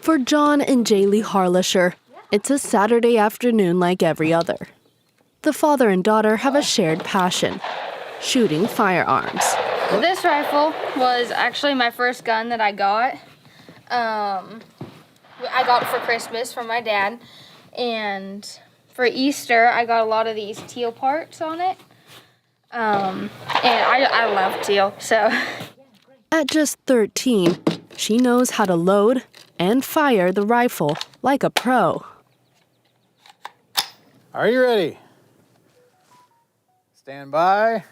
For John and Jaylee Harlisher, it's a Saturday afternoon like every other. The father and daughter have a shared passion, shooting firearms. This rifle was actually my first gun that I got. I got it for Christmas from my dad. And for Easter, I got a lot of these teal parts on it. And I love teal, so. At just 13, she knows how to load and fire the rifle like a pro. Are you ready? Stand by.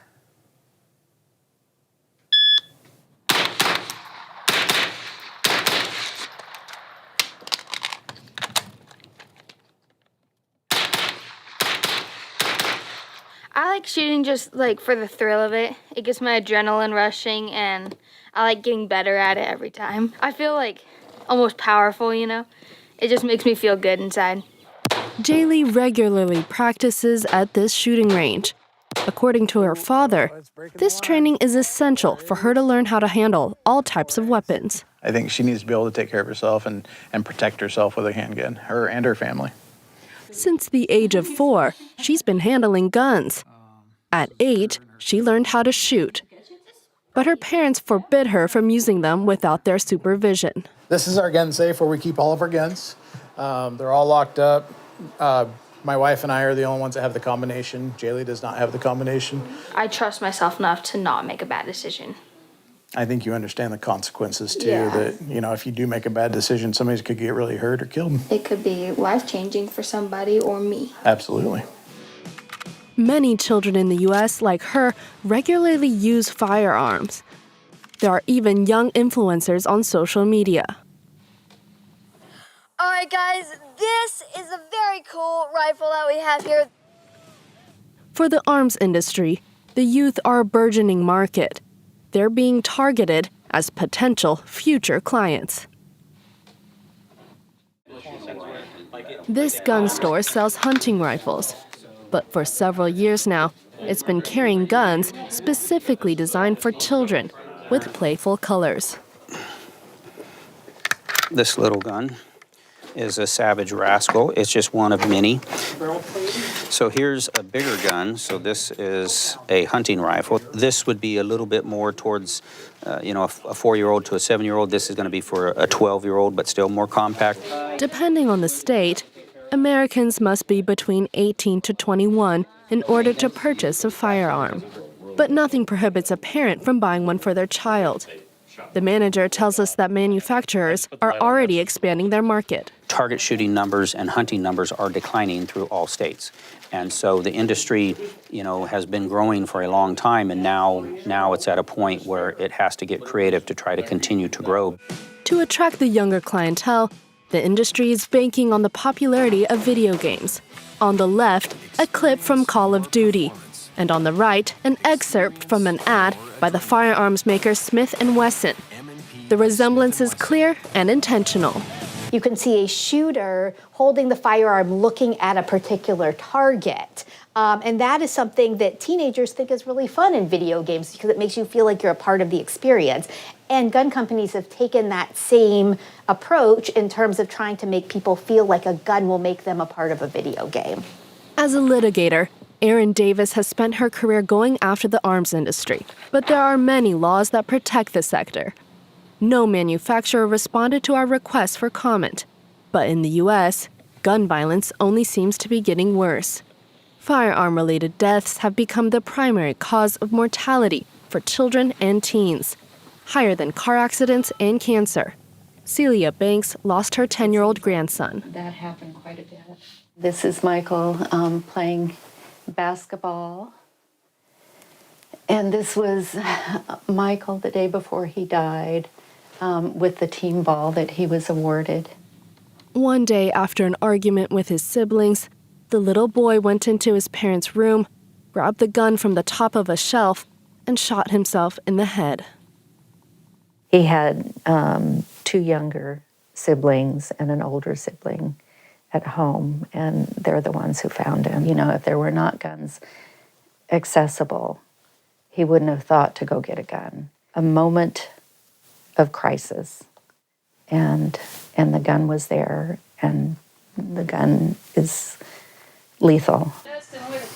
I like shooting just like for the thrill of it. It gets my adrenaline rushing and I like getting better at it every time. I feel like almost powerful, you know? It just makes me feel good inside. Jaylee regularly practices at this shooting range. According to her father, this training is essential for her to learn how to handle all types of weapons. I think she needs to be able to take care of herself and protect herself with a handgun, her and her family. Since the age of 4, she's been handling guns. At 8, she learned how to shoot. But her parents forbid her from using them without their supervision. This is our gun safe where we keep all of our guns. They're all locked up. My wife and I are the only ones that have the combination. Jaylee does not have the combination. I trust myself enough to not make a bad decision. I think you understand the consequences too, Yeah. that, you know, if you do make a bad decision, somebody could get really hurt or killed. It could be life-changing for somebody or me. Absolutely. Many children in the U.S., like her, regularly use firearms. There are even young influencers on social media. All right, guys, this is a very cool rifle that we have here. For the arms industry, the youth are a burgeoning market. They're being targeted as potential future clients. This gun store sells hunting rifles, but for several years now, it's been carrying guns specifically designed for children with playful colors. This little gun is a Savage Rascal. It's just one of many. So here's a bigger gun. So this is a hunting rifle. This would be a little bit more towards, a 4-year-old to a 7-year-old. This is going to be for a 12-year-old, but still more compact. Depending on the state, Americans must be between 18 to 21 in order to purchase a firearm. But nothing prohibits a parent from buying one for their child. The manager tells us that manufacturers are already expanding their market. Target shooting numbers and hunting numbers are declining through all states. And so the industry, has been growing for a long time, and now it's at a point where it has to get creative to try to continue to grow. To attract the younger clientele, the industry is banking on the popularity of video games. On the left, a clip from Call of Duty, and on the right, an excerpt from an ad by the firearms maker Smith & Wesson. The resemblance is clear and intentional. You can see a shooter holding the firearm looking at a particular target. And that is something that teenagers think is really fun in video games because it makes you feel like you're a part of the experience. And gun companies have taken that same approach in terms of trying to make people feel like a gun will make them a part of a video game. As a litigator, Erin Davis has spent her career going after the arms industry, but there are many laws that protect the sector. No manufacturer responded to our request for comment, but in the U.S., gun violence only seems to be getting worse. Firearm-related deaths have become the primary cause of mortality for children and teens, higher than car accidents and cancer. Celia Banks lost her 10-year-old grandson. That happened quite a bit. This is Michael playing basketball. And this was Michael the day before he died with the team ball that he was awarded. One day after an argument with his siblings, the little boy went into his parents' room, grabbed the gun from the top of a shelf, and shot himself in the head. He had 2 younger siblings and an older sibling at home, and they're the ones who found him. If there were not guns accessible, he wouldn't have thought to go get a gun. A moment of crisis and the gun was there, and the gun is lethal.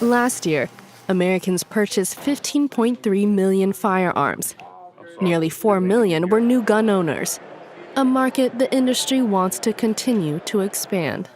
Last year, Americans purchased 15.3 million firearms. Nearly 4 million were new gun owners, a market the industry wants to continue to expand.